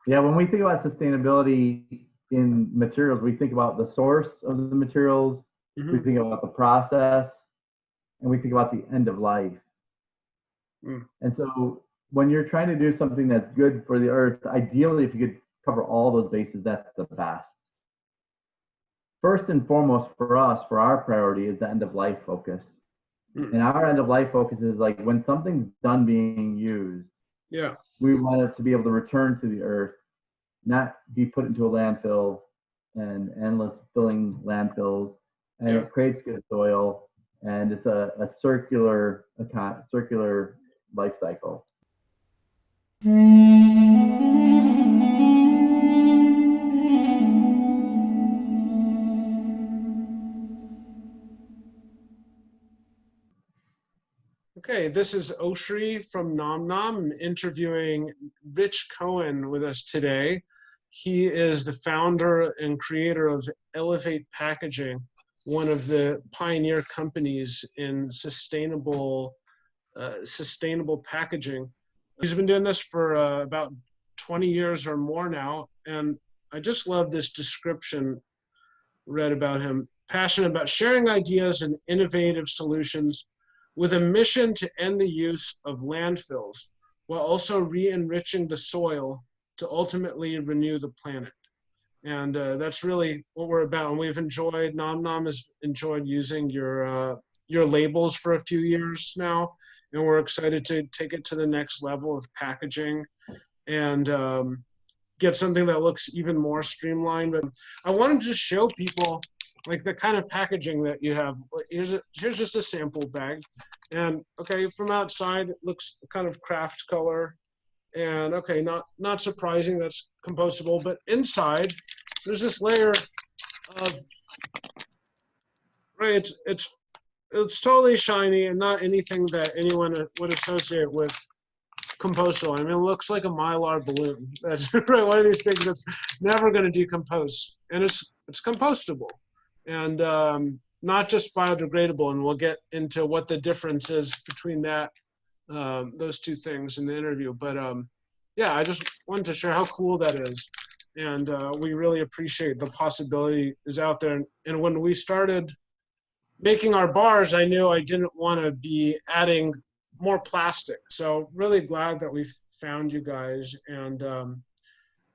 Yeah, when we think about sustainability in materials, we think about the source of the materials, we think about the process, and we think about the end of life. And so when you're trying to do something that's good for the earth, ideally, if you could cover all those bases, that's the best. First and foremost for us, for our priority, is the end of life focus. And our end of life focus is like when something's done being used, we want it to be able to return to the earth, not be put into a landfill and endless filling landfills. And it creates good soil, and it's a circular life cycle. Okay, this is Oshri from NaamNom. I'm interviewing Rich Cohen with us today. He is the founder and creator of Elevate Packaging, one of the pioneer companies in sustainable packaging. He's been doing this for about 20 years or more now, and I just love this description read about him. Passionate about sharing ideas and innovative solutions with a mission to end the use of landfills while also re-enriching the soil to ultimately renew the planet. And that's really what we're about. And we've enjoyed, NaamNom has enjoyed using your labels for a few years now. And we're excited to take it to the next level of packaging and get something that looks even more streamlined. But I wanted to show people like the kind of packaging that you have. Here's just a sample bag. And okay, from outside, it looks kind of craft color. And okay, not surprising, that's compostable. But inside, there's this layer of, right, it's totally shiny and not anything that anyone would associate with compostable. I mean, it looks like a Mylar balloon. That's right, one of these things that's never going to decompose. And it's compostable. And not just biodegradable, and we'll get into what the difference is between that, those two things in the interview. But yeah, I just wanted to share how cool that is. And we really appreciate the possibility is out there. And when we started making our bars, I knew I didn't want to be adding more plastic. So really glad that we found you guys. And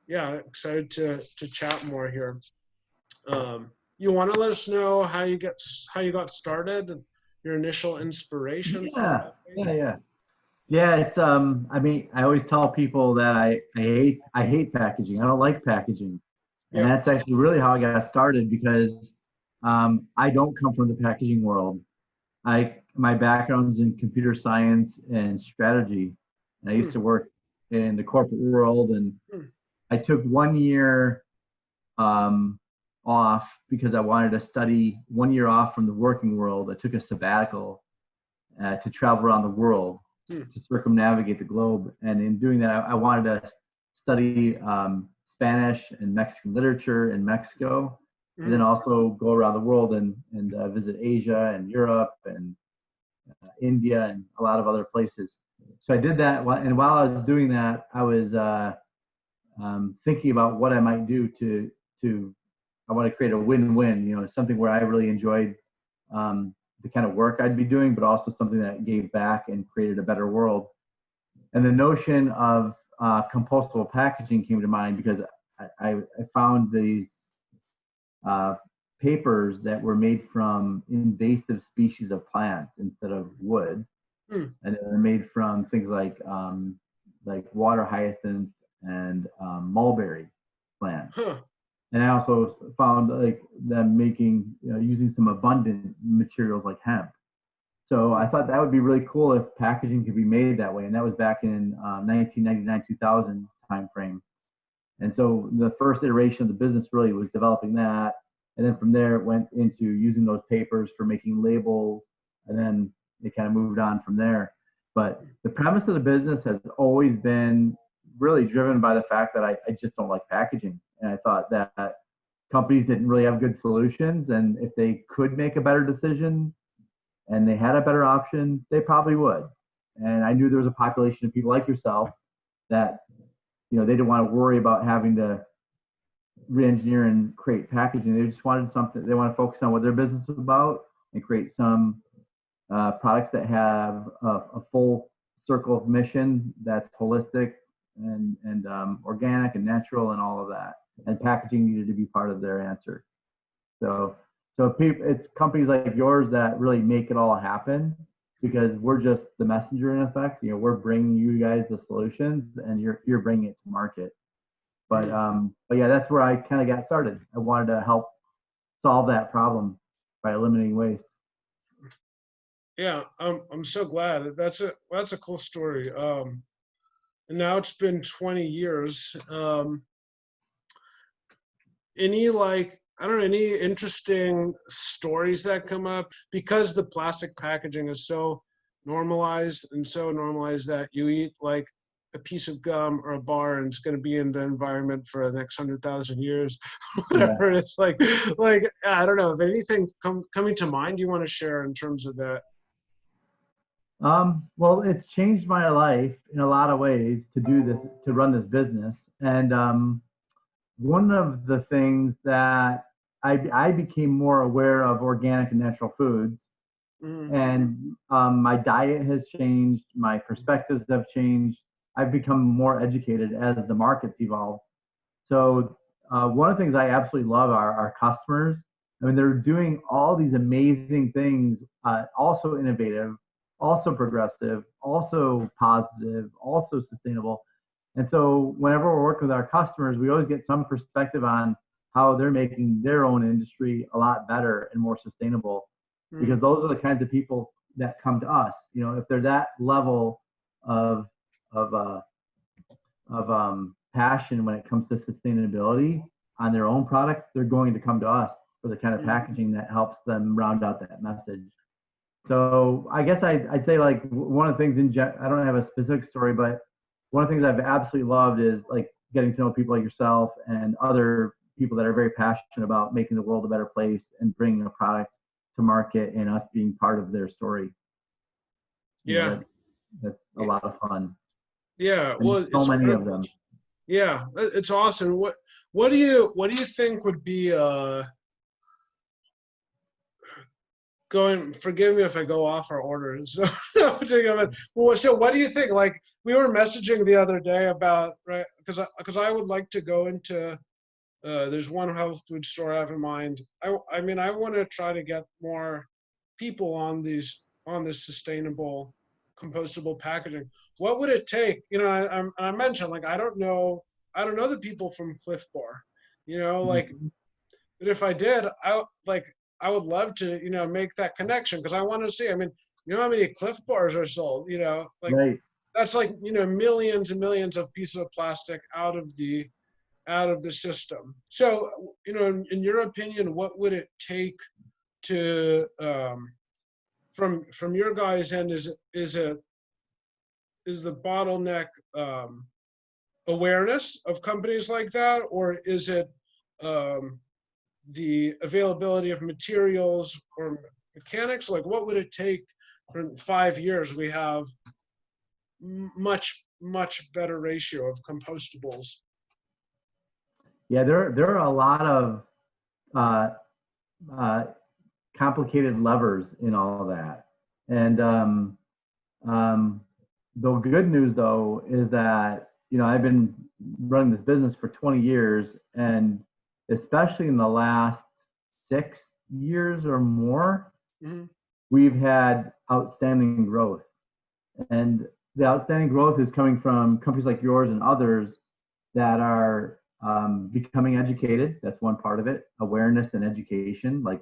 yeah, excited to chat more here. You want to let us know how you got started, your initial inspiration? Yeah. It's I mean, I always tell people that I hate packaging. I don't like packaging, and that's actually really how I got started because I don't come from the packaging world. My background's in computer science and strategy. And I used to work in the corporate world, and I took 1 year off because I wanted to study 1 year off from the working world. I took a sabbatical to travel around the world to circumnavigate the globe. And in doing that, I wanted to study Spanish and Mexican literature in Mexico, and then also go around the world and visit Asia and Europe and India and a lot of other places. So I did that, and while I was doing that, I was thinking about what I might do I want to create a win-win, something where I really enjoyed the kind of work I'd be doing, but also something that gave back and created a better world. And the notion of compostable packaging came to mind because I found these papers that were made from invasive species of plants instead of wood, and they're made from things like water hyacinth and mulberry plants. And I also found them making using some abundant materials like hemp. So I thought that would be really cool if packaging could be made that way. And that was back in 1999-2000 timeframe. And so the first iteration of the business really was developing that. And then from there, it went into using those papers for making labels. And then it kind of moved on from there. But the premise of the business has always been really driven by the fact that I just don't like packaging. And I thought that companies didn't really have good solutions. And if they could make a better decision and they had a better option, they probably would. And I knew there was a population of people like yourself that they didn't want to worry about having to re-engineer and create packaging. They just wanted something. They want to focus on what their business is about and create some products that have a full circle of mission that's holistic and organic and natural and all of that. And packaging needed to be part of their answer. So it's companies like yours that really make it all happen, because we're just the messenger in effect. We're bringing you guys the solutions, and you're bringing it to market. But yeah, that's where I kind of got started. I wanted to help solve that problem by eliminating waste. Yeah, I'm so glad. That's a cool story. And now it's been 20 years. Any interesting stories that come up, because the plastic packaging is so normalized that you eat like a piece of gum or a bar and it's going to be in the environment for the next 100,000 years, whatever. Yeah. It's like I don't know if anything coming to mind you want to share in terms of that. Well, it's changed my life in a lot of ways to run this business. And one of the things that I became more aware of organic and natural foods, and my diet has changed, my perspectives have changed. I've become more educated as the markets evolve. So one of the things I absolutely love are our customers. I mean, they're doing all these amazing things, also innovative, also progressive, also positive, also sustainable. And so whenever we're working with our customers, we always get some perspective on how they're making their own industry a lot better and more sustainable, because those are the kinds of people that come to us. If they're that level of passion when it comes to sustainability on their own products, they're going to come to us for the kind of packaging that helps them round out that message. So I guess I'd say, like, one of the things I don't have a specific story, but one of the things I've absolutely loved is like getting to know people like yourself and other people that are very passionate about making the world a better place and bringing a product to market and us being part of their story. Yeah. That's a lot of fun. Yeah. And well, so many of them. Yeah, it's awesome. What do you think would be forgive me if I go off our orders. Well, so what do you think? Like, we were messaging the other day about, right, because I would like to go into there's one health food store I have in mind. I mean, I want to try to get more people on this sustainable compostable packaging. What would it take? I mentioned, like, I don't know the people from Cliff Bar, like, but if I did, I would love to, make that connection, because I want to see. I mean, how many Cliff Bars are sold? Right. That's like, millions and millions of pieces of plastic out of the system. So, in your opinion, what would it take to, from your guys' end, is the bottleneck awareness of companies like that, or is it the availability of materials or mechanics? Like, what would it take for 5 years we have much better ratio of compostables? Yeah, there are a lot of complicated levers in all of that. And the good news, though, is that I've been running this business for 20 years, and especially in the last 6 years or more, we've had outstanding growth. And the outstanding growth is coming from companies like yours and others that are becoming educated. That's one part of it. Awareness and education, like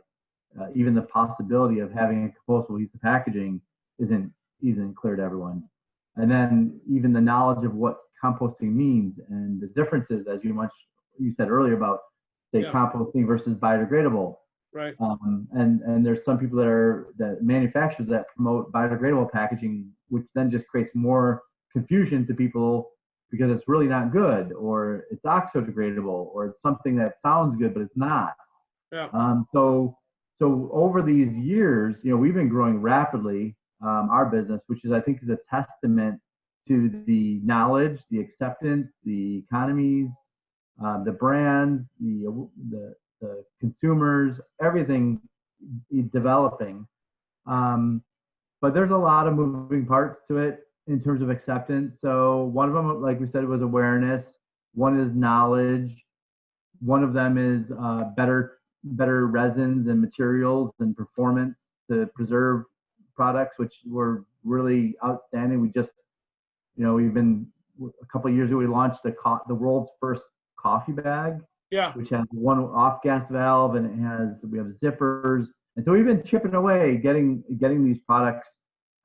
even the possibility of having a compostable piece of packaging isn't clear to everyone. And then even the knowledge of what composting means and the differences, as you said earlier, about say composting versus biodegradable. Right. And there's some people that manufacturers that promote biodegradable packaging, which then just creates more confusion to people, because it's really not good, or it's oxo-degradable, or it's something that sounds good but it's not. Yeah. So over these years, we've been growing rapidly, our business, which I think is a testament to the knowledge, the acceptance, the economies, the brands, the consumers, everything developing. But there's a lot of moving parts to it in terms of acceptance. So one of them, like we said, was awareness. One is knowledge. One of them is better resins and materials and performance to preserve products, which were really outstanding. We just, we've been a couple of years ago. We launched the world's first coffee bag, which has one off-gas valve, and we have zippers. And so we've been chipping away, getting these products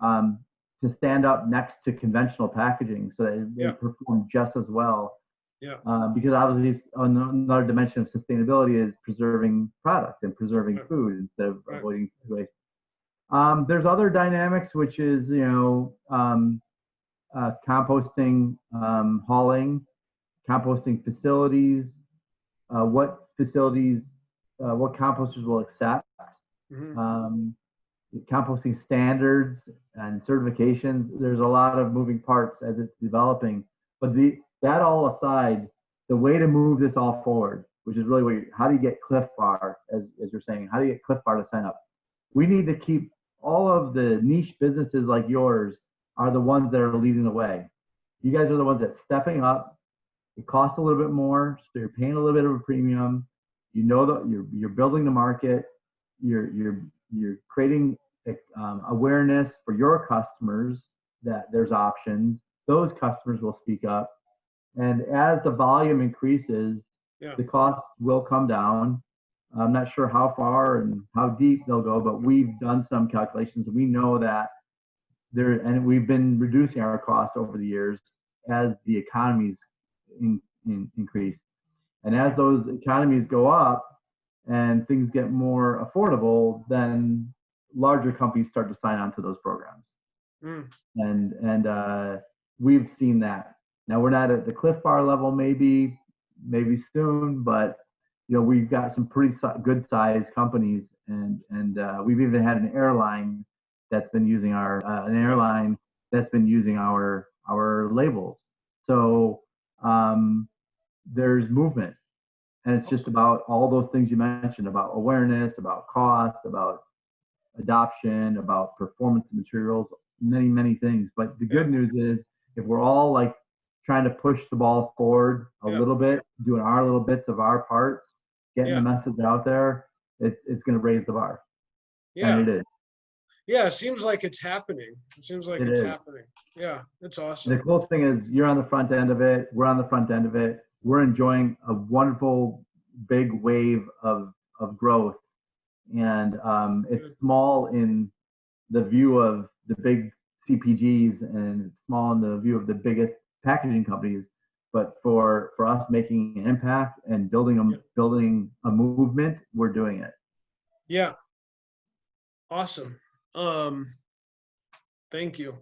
to stand up next to conventional packaging, so that they perform just as well. Because obviously another dimension of sustainability is preserving product and preserving food instead of avoiding food waste. There's other dynamics, which is composting, hauling, composting facilities, what composters will accept, composting standards and certifications. There's a lot of moving parts as it's developing. But that all aside, the way to move this all forward, which is really how do you get Cliff Bar, as you're saying, how do you get Cliff Bar to sign up? We need to keep all of the niche businesses like yours are the ones that are leading the way. You guys are the ones that stepping up. It costs a little bit more, so you're paying a little bit of a premium. You know that you're building the market. You're creating awareness for your customers that there's options. Those customers will speak up, and as the volume increases, the costs will come down. I'm not sure how far and how deep they'll go, but we've done some calculations. We know that and we've been reducing our costs over the years as the economies increase. And as those economies go up and things get more affordable, then larger companies start to sign on to those programs. And we've seen that. Now we're not at the Cliff Bar level, maybe soon, but we've got some pretty good sized companies, and we've even had an airline that's been using our labels. So there's movement, and it's just about all those things you mentioned, about awareness, about cost, about adoption, about performance of materials, many things. But the good news is, if we're all like trying to push the ball forward a little bit, doing our little bits of our parts, getting the message out there, it's going to raise the bar. And it is. Yeah, it seems like it's happening. It's happening. Yeah, it's awesome. The cool thing is you're on the front end of it. We're on the front end of it. We're enjoying a wonderful big wave of growth. And it's small in the view of the big CPGs, and it's small in the view of the biggest packaging companies. But for us making an impact and building a movement, we're doing it. Yeah. Awesome. Thank you.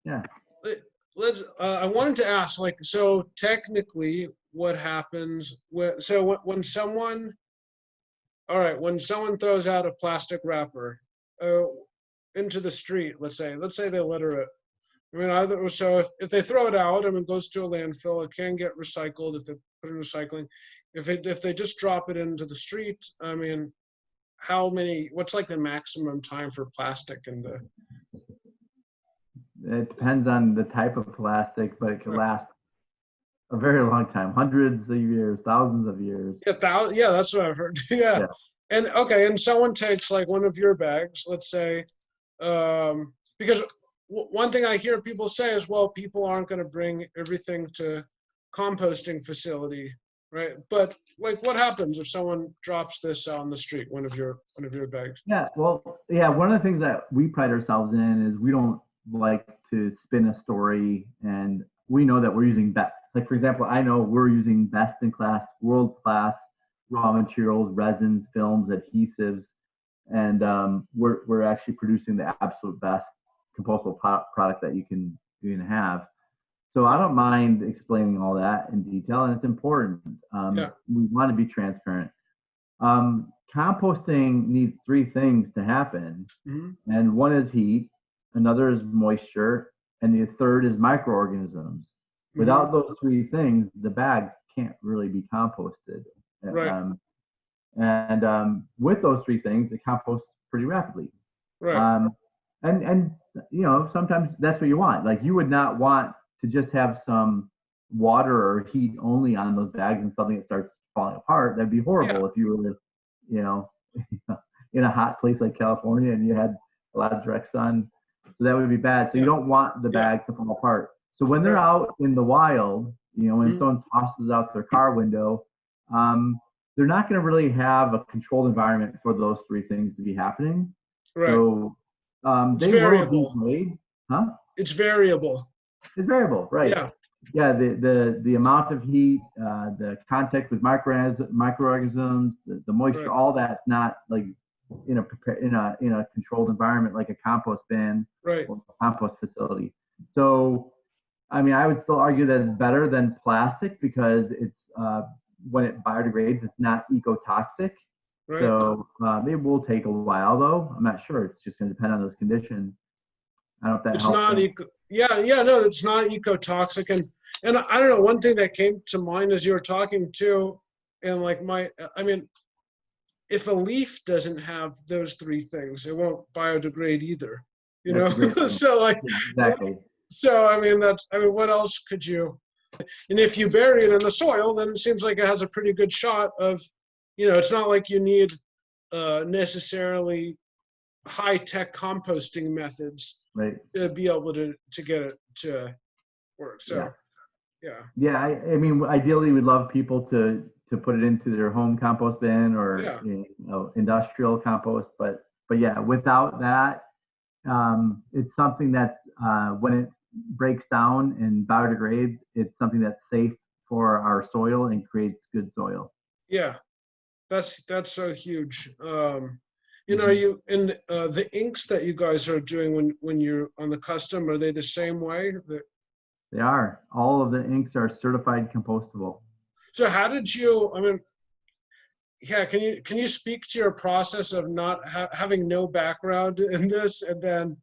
Yeah. I wanted to ask, so technically what happens when someone throws out a plastic wrapper into the street, let's say they litter it. I mean, if they throw it out, it goes to a landfill, it can get recycled if they put it in recycling. If they just drop it into the street, I mean, what's the maximum time for plastic It depends on the type of plastic, but it can last a very long time, hundreds of years, thousands of years. Yeah, that's what I've heard. Yeah. And someone takes one of your bags, let's say, because one thing I hear people say is, well, people aren't going to bring everything to composting facility, right? But what happens if someone drops this out on the street, one of your bags? One of the things that we pride ourselves in is we don't like to spin a story, and we know that we're using best. For example, I know we're using best in class, world class raw materials, resins, films, adhesives, and we're actually producing the absolute best compostable product that you can have. So I don't mind explaining all that in detail, and it's important. We want to be transparent. Composting needs three things to happen, and one is heat, another is moisture, and the third is microorganisms. Without those three things, the bag can't really be composted. Right. With those three things, it composts pretty rapidly. Right. And you know, sometimes that's what you want. Like, you would not want to just have some water or heat only on those bags and something that starts falling apart. That'd be horrible if you were, you know, in a hot place like California and you had a lot of direct sun. So that would be bad. So you don't want the bags to fall apart. So when they're out in the wild, you know, when someone tosses out their car window, they're not going to really have a controlled environment for those three things to be happening. Right. So they variable. will degrade. Huh? It's variable. It's variable, right? Yeah. Yeah. The amount of heat, the contact with microorganisms, the moisture, all that's not like in a controlled environment like a compost bin or a compost facility. So, I mean, I would still argue that it's better than plastic because it's when it biodegrades, it's not ecotoxic. Right. So it will take a while, though. I'm not sure. It's just going to depend on those conditions. I don't know if that helps. No, it's not ecotoxic. And I don't know, one thing that came to mind as you were talking too, and like I mean, if a leaf doesn't have those three things, it won't biodegrade either. You know, so like exactly. So I mean, what else could you? And if you bury it in the soil, then it seems like it has a pretty good shot of, you know, it's not like you need necessarily high-tech composting methods to be able to get it to work. So, yeah. I mean, ideally, we'd love people to put it into their home compost bin or you know, industrial compost. But yeah, without that, it's something that's when it breaks down and biodegrades, it's something that's safe for our soil and creates good soil. Yeah, that's so huge. You know, the inks that you guys are doing when you're on the custom, are they the same way? They are. All of the inks are certified compostable. So how did you? I mean, yeah. Can you speak to your process of not having no background in this, and then,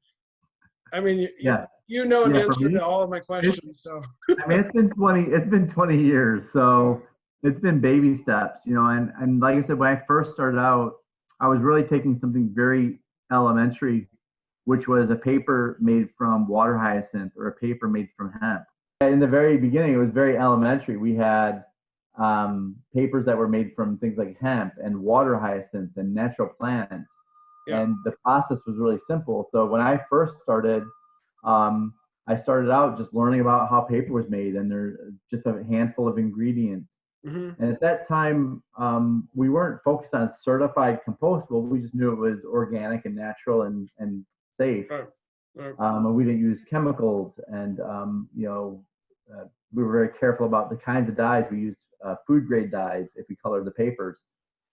I mean, you know an answer to all of my questions. So I mean, it's been 20 years, so it's been baby steps, you know. And like I said, when I first started out, I was really taking something very elementary, which was a paper made from water hyacinth or a paper made from hemp. In the very beginning, it was very elementary. We had papers that were made from things like hemp and water hyacinth and natural plants. And the process was really simple. So when I first started, I started out just learning about how paper was made, and there's just a handful of ingredients. And at that time, we weren't focused on certified compostable. We just knew it was organic and natural and safe. And we didn't use chemicals, and you know, we were very careful about the kinds of dyes we used. Food grade dyes if we colored the papers.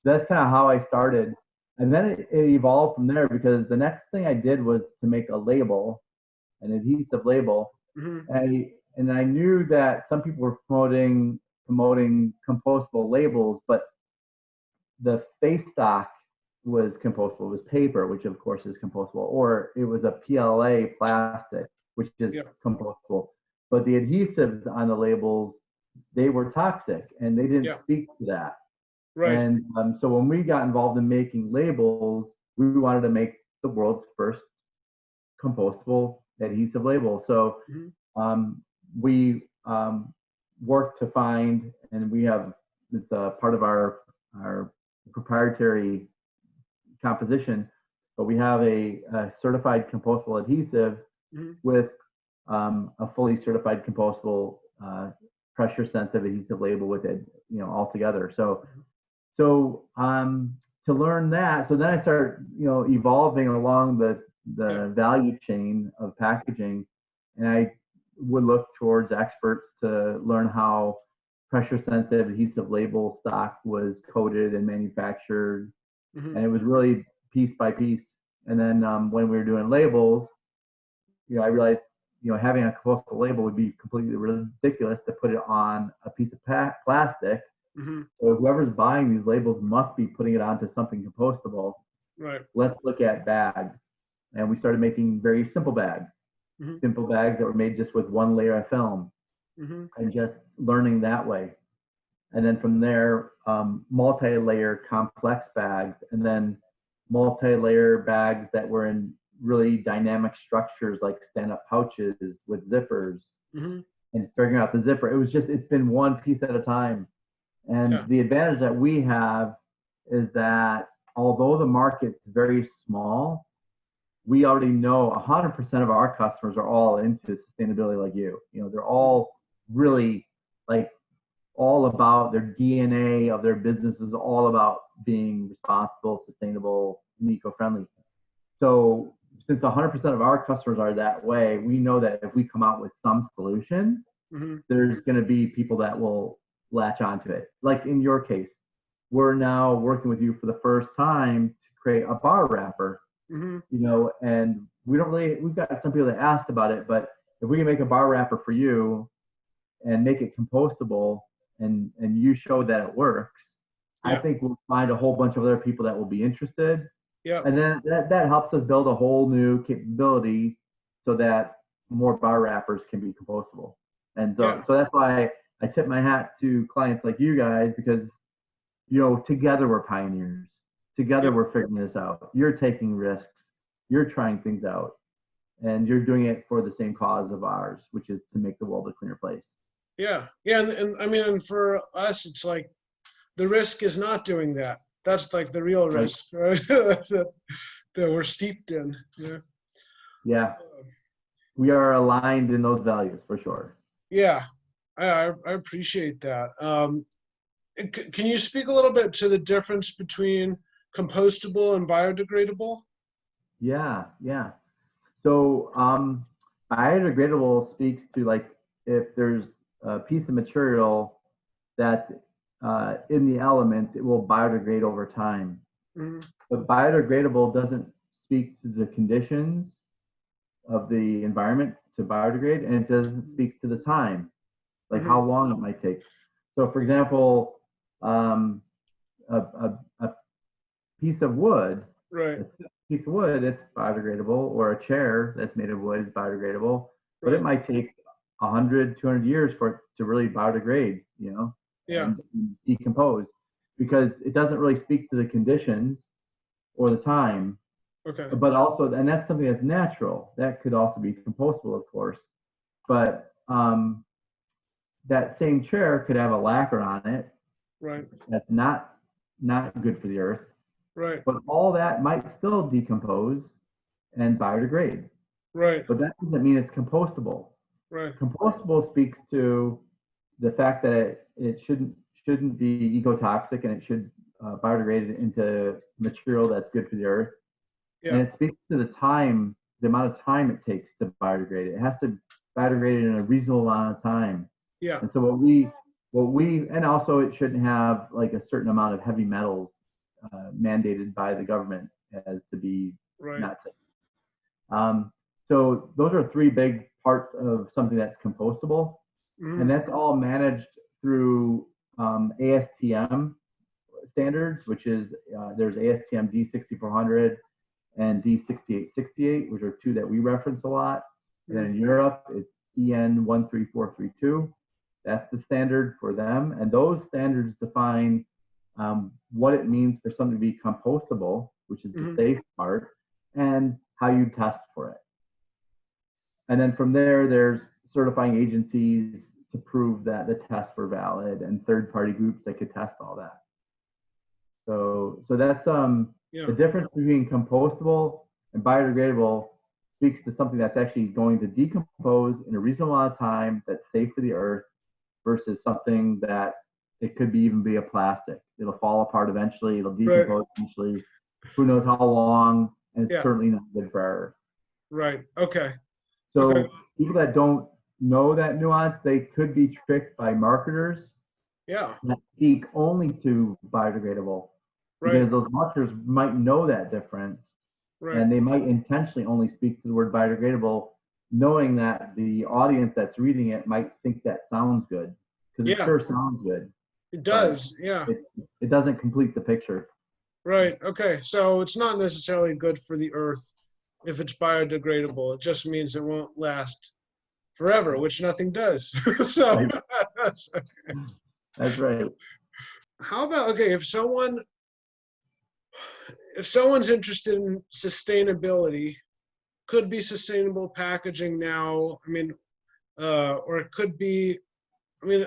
That's kind of how I started. And then it evolved from there, because the next thing I did was to make a label, an adhesive label. And I knew that some people were promoting compostable labels, but the face stock was compostable. It was paper, which of course is compostable, or it was a PLA plastic, which is compostable. But the adhesives on the labels, they were toxic, and they didn't speak to that. And so when we got involved in making labels, we wanted to make the world's first compostable adhesive label. So we worked to find, and it's a part of our proprietary composition, but we have a certified compostable adhesive with a fully certified compostable pressure sensitive adhesive label with it, you know, all together. So to learn that, so then I started, you know, evolving along the value chain of packaging, and I would look towards experts to learn how pressure sensitive adhesive label stock was coated and manufactured. And it was really piece by piece. And then when we were doing labels, you know, I realized, you know, having a compostable label would be completely ridiculous to put it on a piece of plastic. So whoever's buying these labels must be putting it onto something compostable. Let's look at bags. And we started making very simple bags. Mm-hmm. simple bags that were made just with one layer of film, Mm-hmm. and just learning that way. And then from there, multi-layer complex bags, and then multi-layer bags that were in really dynamic structures like stand-up pouches with zippers, Mm-hmm. and figuring out the zipper. It's been one piece at a time. And the advantage that we have is that although the market's very small, we already know 100% of our customers are all into sustainability like you. You know, they're all really like all about their DNA of their business is all about being responsible, sustainable, and eco-friendly. So since 100% of our customers are that way, we know that if we come out with some solution, Mm-hmm. there's going to be people that will latch onto it. Like in your case, we're now working with you for the first time to create a bar wrapper, Mm-hmm. you know, and we've got some people that asked about it, but if we can make a bar wrapper for you and make it compostable and you show that it works, I think we'll find a whole bunch of other people that will be interested. Yeah. And then that helps us build a whole new capability so that more bar wrappers can be compostable. And so that's why I tip my hat to clients like you guys, because, you know, together we're pioneers. Together we're figuring this out. You're taking risks. You're trying things out. And you're doing it for the same cause of ours, which is to make the world a cleaner place. Yeah. Yeah. And I mean, and for us, it's like the risk is not doing that. That's like the real risk, right? that we're steeped in. Yeah. Yeah. We are aligned in those values for sure. Yeah. I appreciate that. Can you speak a little bit to the difference between compostable and biodegradable? Yeah. So biodegradable speaks to, like, if there's a piece of material that's in the elements, it will biodegrade over time. Mm-hmm. But biodegradable doesn't speak to the conditions of the environment to biodegrade, and it doesn't speak to the time, like how long it might take. So, for example, a piece of wood, it's biodegradable, or a chair that's made of wood is biodegradable, but it might take 100, 200 years for it to really biodegrade, you know, and decompose, because it doesn't really speak to the conditions or the time. Okay. But also, and that's something that's natural. That could also be compostable, of course. But that same chair could have a lacquer on it. Right. That's not good for the earth. Right. But all that might still decompose and biodegrade. Right. But that doesn't mean it's compostable. Right. Compostable speaks to the fact that it shouldn't be ecotoxic, and it should biodegrade into material that's good for the earth. And it speaks to the amount of time it takes to biodegrade it. It has to biodegrade in a reasonable amount of time. Yeah. And so and also it shouldn't have like a certain amount of heavy metals mandated by the government as to be not safe. So those are three big parts of something that's compostable. And that's all managed through ASTM standards, which is there's ASTM D6400 and D6868, which are two that we reference a lot. And then in Europe, it's EN 13432. That's the standard for them. And those standards define what it means for something to be compostable, which is the safe part, and how you test for it. And then from there, there's certifying agencies to prove that the tests were valid, and third-party groups that could test all that. So that's the difference between compostable and biodegradable speaks to something that's actually going to decompose in a reasonable amount of time, that's safe for the earth, versus something that it could even be a plastic. It'll fall apart eventually. It'll decompose eventually. Who knows how long? And it's certainly not good for our earth. Right. Okay. So people that don't know that nuance, they could be tricked by marketers that speak only to biodegradable. Because those marketers might know that difference, and they might intentionally only speak to the word biodegradable, knowing that the audience that's reading it might think that sounds good, because it sure sounds good. It does, It doesn't complete the picture. Right. Okay. So it's not necessarily good for the earth. if it's biodegradable. It just means it won't last forever, which nothing does. So Right. That's right. how about, okay, if someone's interested in sustainability, could be sustainable packaging now, I mean, or it could be, I mean,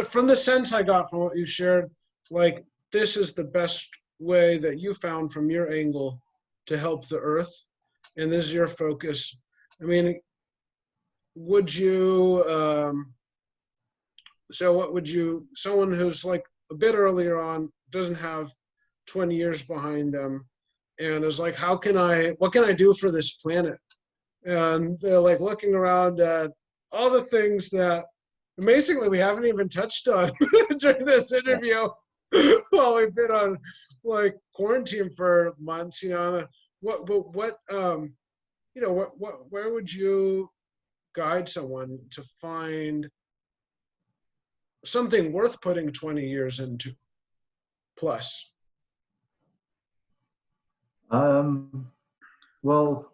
from the sense I got from what you shared, like this is the best way that you found from your angle to help the earth, and this is your focus. I mean, would you, so what would you, someone who's like a bit earlier on, doesn't have 20 years behind them, and is like, what can I do for this planet? And they're like looking around at all the things that amazingly we haven't even touched on during this interview while we've been on like quarantine for months, you know. Where would you guide someone to find something worth putting 20 years into plus? Well,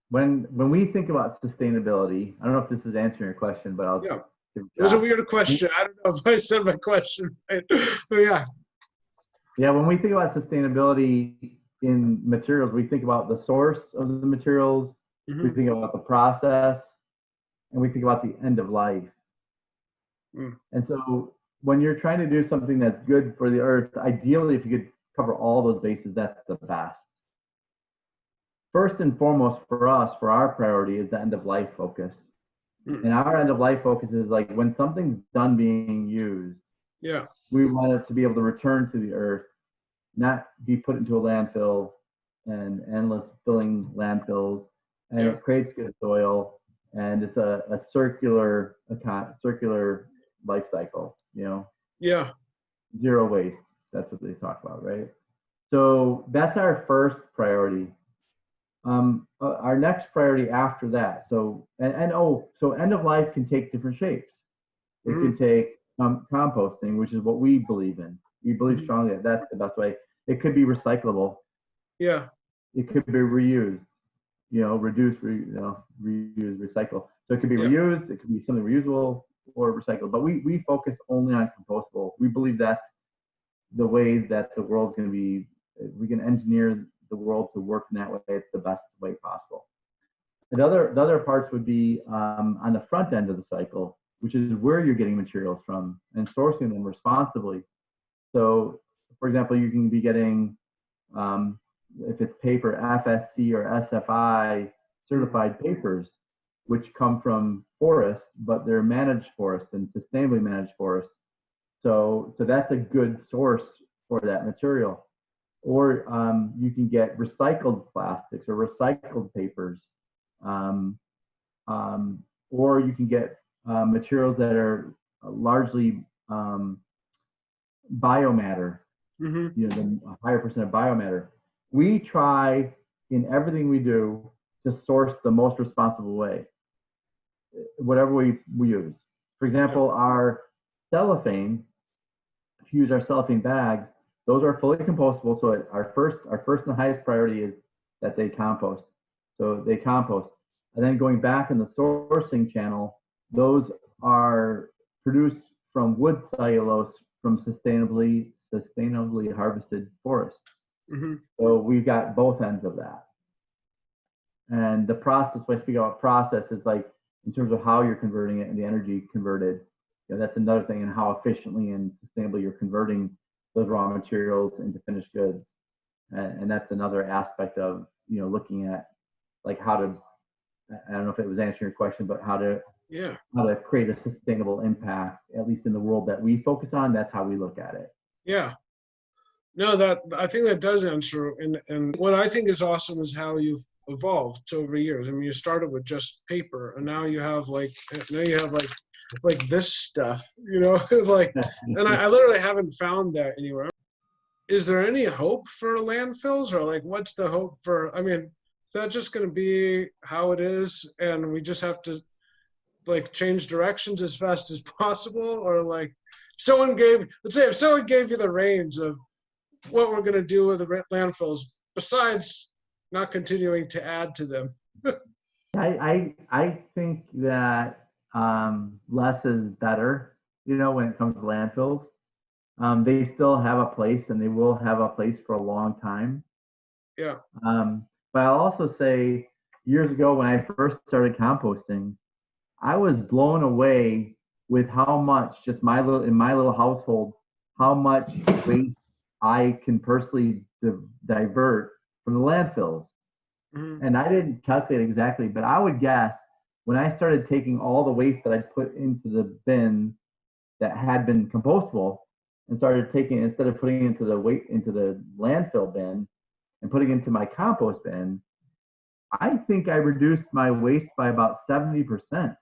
when we think about sustainability, I don't know if this is answering your question, but I'll Yeah. give It was a weird question. I don't know if I said my question right, but yeah. Yeah, when we think about sustainability in materials, we think about the source of the materials, we think about the process, and we think about the end of life. And so when you're trying to do something that's good for the earth, ideally, if you could cover all those bases, that's the best. First and foremost for us, for our priority, is the end of life focus. And our end of life focus is like when something's done being used, yeah, we want it to be able to return to the earth, not be put into a landfill and endless filling landfills, and it creates good soil, and it's a circular life cycle, you know. Yeah. Zero waste. That's what they talk about, right? So that's our first priority. Our next priority after that. So end of life can take different shapes. It can take composting, which is what we believe in. We believe strongly that that's the best way. It could be recyclable. Yeah. It could be reused. You know, reduce, reuse, recycle. So it could be reused. It could be something reusable or recycled. But we focus only on compostable. We believe that's the way that the world's going to be. We can engineer the world to work in that way. It's the best way possible. The other parts would be on the front end of the cycle, which is where you're getting materials from and sourcing them responsibly. So, for example, you can be getting, if it's paper, FSC or SFI certified papers, which come from forests, but they're managed forests and sustainably managed forests. So that's a good source for that material. Or you can get recycled plastics or recycled papers, or you can get materials that are largely biomatter, a higher percent of biomatter. We try in everything we do to source the most responsible way, whatever we use. For example, our cellophane, if you use our cellophane bags, those are fully compostable. So our first and the highest priority is that they compost. So they compost. And then going back in the sourcing channel, those are produced from wood cellulose from sustainably harvested forests. So we've got both ends of that. And the process, when I speak about process, is like in terms of how you're converting it and the energy converted. You know, that's another thing, and how efficiently and sustainably you're converting those raw materials into finished goods. And that's another aspect of, looking at like how to, I don't know if it was answering your question, but how to create a sustainable impact, at least in the world that we focus on. That's how we look at it. Yeah. No, I think that does answer. And what I think is awesome is how you've evolved over years. I mean, you started with just paper, and now you have like this stuff, like, and I literally haven't found that anywhere. Is there any hope for landfills, or like, what's the hope for, I mean, is that just going to be how it is and we just have to like change directions as fast as possible? Or like let's say if someone gave you the reins of what we're going to do with the landfills, besides not continuing to add to them. I think that less is better, you know, when it comes to landfills. They still have a place and they will have a place for a long time. Yeah. But I'll also say years ago when I first started composting, I was blown away with how much just in my little household, how much waste I can personally divert from the landfills. Mm-hmm. And I didn't calculate exactly, but I would guess when I started taking all the waste that I'd put into the bins that had been compostable and started taking, instead of putting into the landfill bin and putting into my compost bin, I think I reduced my waste by about 70%.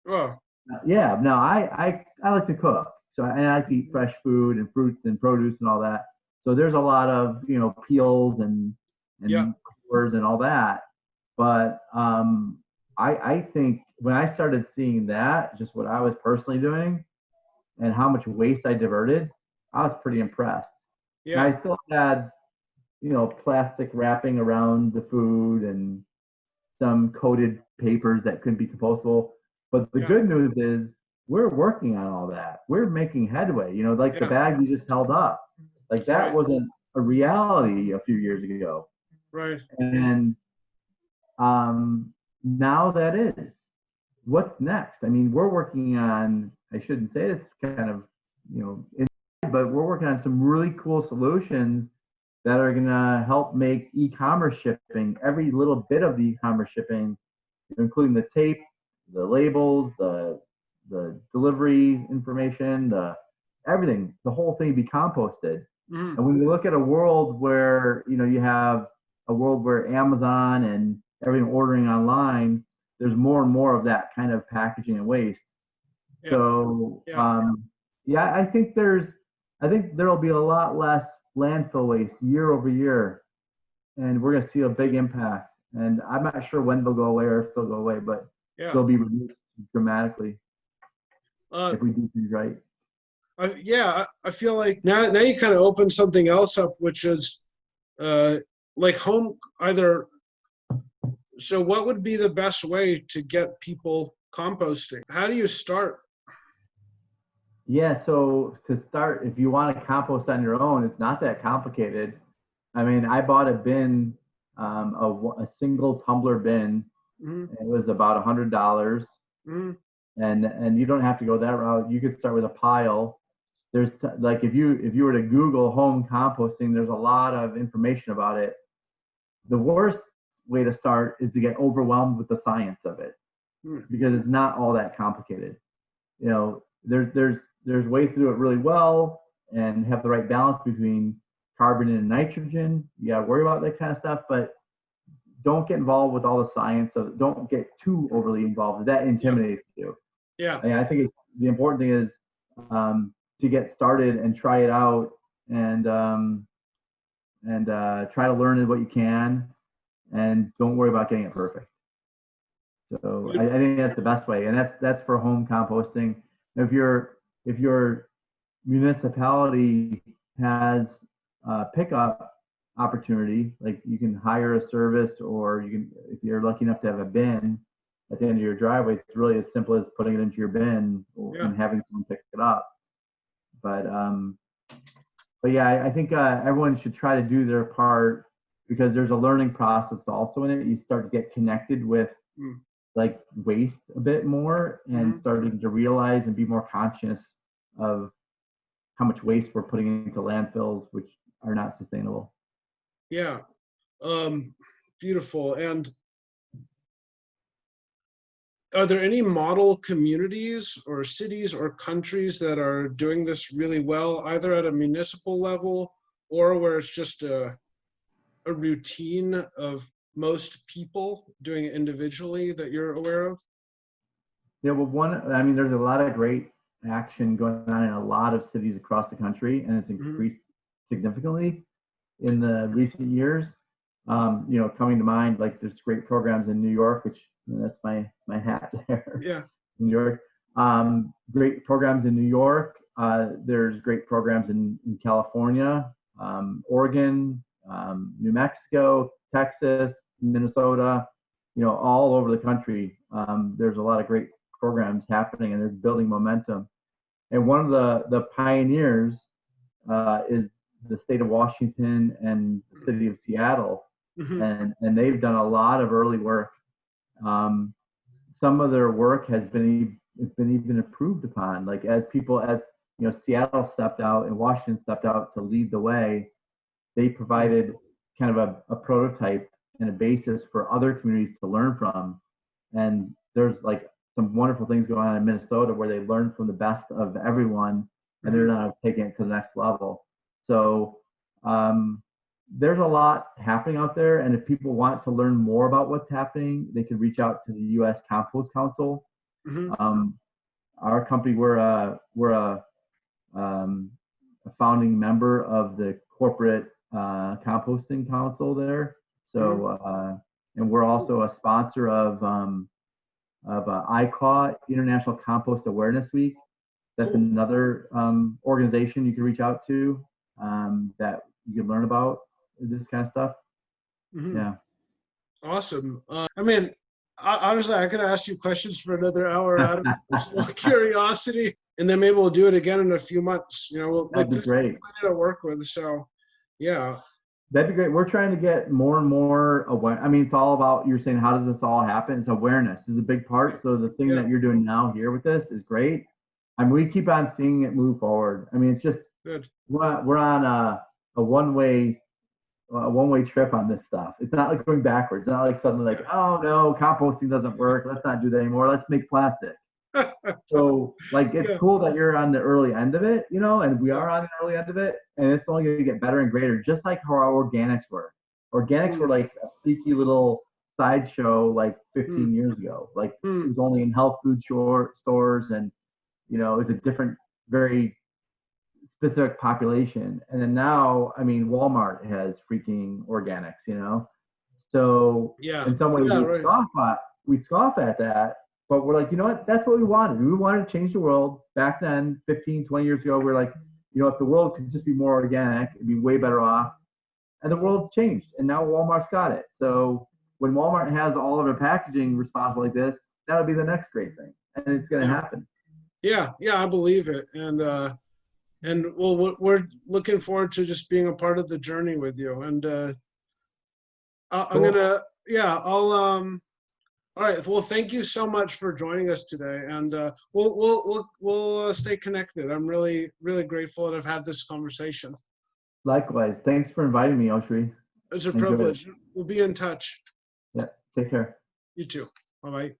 Oh. Yeah, no, I like to cook. So and I like to eat fresh food and fruits and produce and all that. So there's a lot of, you know, peels and cores and all that. But I think when I started seeing that, just what I was personally doing and how much waste I diverted, I was pretty impressed. Yeah. And I still had, you know, plastic wrapping around the food and some coated papers that couldn't be compostable. But the good news is we're working on all that. We're making headway. You know, like the bag you just held up, like that wasn't a reality a few years ago. Right. And now that is. What's next? I mean, we're working on, I shouldn't say this kind of, you know, but we're working on some really cool solutions that are going to help make e-commerce shipping, every little bit of the e-commerce shipping, including the tape, the labels, the delivery information, everything, the whole thing be composted. And when you look at a world where, you know, you have a world where Amazon and everything ordering online, there's more and more of that kind of packaging and waste. So I think there'll be a lot less landfill waste year over year, and we're going to see a big impact. And I'm not sure when they'll go away or if they'll go away, but they'll be reduced dramatically if we do things right. I feel like now you kind of open something else up, which is like home either. So what would be the best way to get people composting? How do you start? Yeah, so to start, if you want to compost on your own, it's not that complicated. I mean, I bought a bin, a single tumbler bin. It was about $100. And you don't have to go that route. You could start with a pile. There's like if you were to Google home composting, there's a lot of information about it. The worst way to start is to get overwhelmed with the science of it, because it's not all that complicated. You know, there's ways to do it really well and have the right balance between carbon and nitrogen. You got to worry about that kind of stuff, but don't get involved with all the science of it. Don't get too overly involved. That intimidates you. Yeah. And I think the important thing is to get started and try it out and try to learn what you can, and don't worry about getting it perfect. So I think that's the best way, and that's for home composting. If your municipality has a pickup opportunity, like you can hire a service, or you can, if you're lucky enough to have a bin at the end of your driveway, it's really as simple as putting it into your bin and having someone pick it up. But yeah, I think everyone should try to do their part, because there's a learning process also in it. You start to get connected with like waste a bit more, and starting to realize and be more conscious of how much waste we're putting into landfills, which are not sustainable. Yeah. Beautiful. And are there any model communities or cities or countries that are doing this really well, either at a municipal level or where it's just a routine of most people doing it individually that you're aware of? Yeah, well, I mean, there's a lot of great action going on in a lot of cities across the country, and it's increased significantly in the recent years. You know, coming to mind, like there's great programs in New York, which that's my hat there. Yeah. New York. Great programs in New York. There's great programs in California, Oregon, New Mexico, Texas, Minnesota, all over the country. There's a lot of great programs happening, and they're building momentum. And one of the pioneers is the state of Washington and the city of Seattle, and they've done a lot of early work. Some of their work has been even approved upon, like as Seattle stepped out and Washington stepped out to lead the way. They provided kind of a prototype and a basis for other communities to learn from. And there's like some wonderful things going on in Minnesota where they learn from the best of everyone, and they're now taking it to the next level. So there's a lot happening out there, and if people want to learn more about what's happening, they can reach out to the U.S. Compost Council. Our company, we're a founding member of the corporate composting council there. So and we're also a sponsor of ICAW, International Compost Awareness Week. That's another organization you can reach out to that you can learn about this kind of stuff. Yeah. Awesome. I mean, honestly, I could ask you questions for another hour out of personal curiosity, and then maybe we'll do it again in a few months. That'd be great. To work with, so yeah. That'd be great. We're trying to get more and more aware. I mean, it's all about, you're saying, how does this all happen? It's awareness is a big part. So the thing that you're doing now here with this is great. I mean, we keep on seeing it move forward. I mean, it's just good. We're on a one-way trip on this stuff. It's not like going backwards. It's not like suddenly like, oh no, composting doesn't work. Let's not do that anymore. Let's make plastic. So like, it's cool that you're on the early end of it, and we are on the early end of it, and it's only going to get better and greater, just like how our organics were. Organics were like a freaky little sideshow like 15 years ago. Like it was only in health food stores, and it was a different, very specific population. And then now, I mean, Walmart has freaking organics, so in some ways we scoff at that. But we're like, you know what? That's what we wanted. We wanted to change the world. Back then, 15, 20 years ago, we were like, if the world could just be more organic, it'd be way better off. And the world's changed. And now Walmart's got it. So when Walmart has all of their packaging responsible like this, that'll be the next great thing. And it's going to happen. Yeah, I believe it. And well, we're looking forward to just being a part of the journey with you. And I'm going to, all right. Well, thank you so much for joining us today, and we'll stay connected. I'm really, really grateful to have had this conversation. Likewise. Thanks for inviting me, Oshri. It's a privilege. We'll be in touch. Yeah. Take care. You too. Bye-bye.